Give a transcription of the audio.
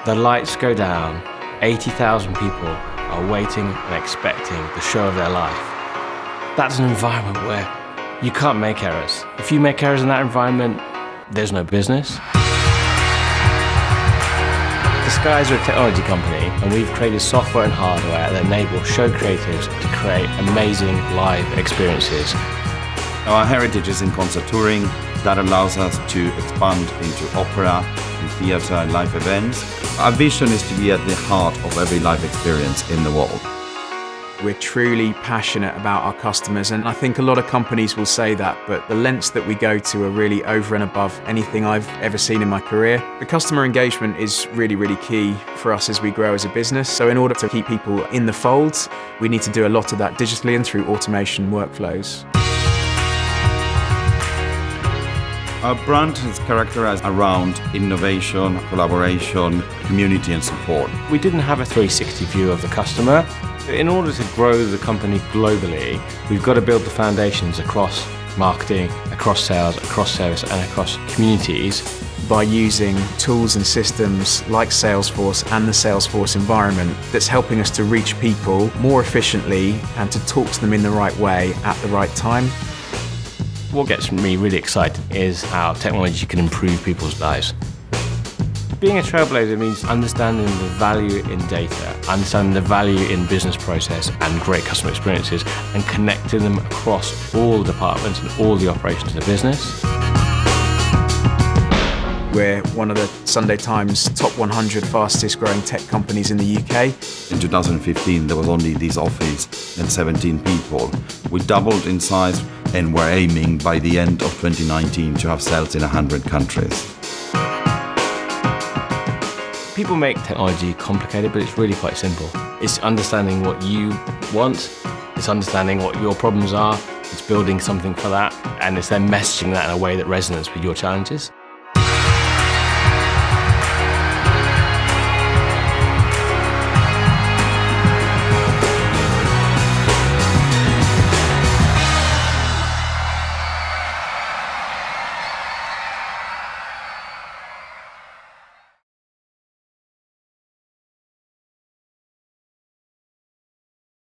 The lights go down, 80,000 people are waiting and expecting the show of their life. That's an environment where you can't make errors. If you make errors in that environment, there's no business. Disguise are a technology company, and we've created software and hardware that enable show creatives to create amazing live experiences. Our heritage is in concert touring. That allows us to expand into opera, and theatre and live events. Our vision is to be at the heart of every live experience in the world. We're truly passionate about our customers, and I think a lot of companies will say that, but the lengths that we go to are really over and above anything I've ever seen in my career. The customer engagement is really, really key for us as we grow as a business. So in order to keep people in the fold, we need to do a lot of that digitally and through automation workflows. Our brand is characterized around innovation, collaboration, community and support. We didn't have a 360 view of the customer. In order to grow the company globally, we've got to build the foundations across marketing, across sales, across service and across communities. By using tools and systems like Salesforce and the Salesforce environment that's helping us to reach people more efficiently and to talk to them in the right way at the right time. What gets me really excited is how technology can improve people's lives. Being a trailblazer means understanding the value in data, understanding the value in business process and great customer experiences, and connecting them across all departments and all the operations of the business. We're one of the Sunday Times top 100 fastest growing tech companies in the UK. In 2015, there was only this office and 17 people. We doubled in size and we're aiming by the end of 2019 to have sales in 100 countries. People make technology complicated, but it's really quite simple. It's understanding what you want, it's understanding what your problems are, it's building something for that, and it's then messaging that in a way that resonates with your challenges.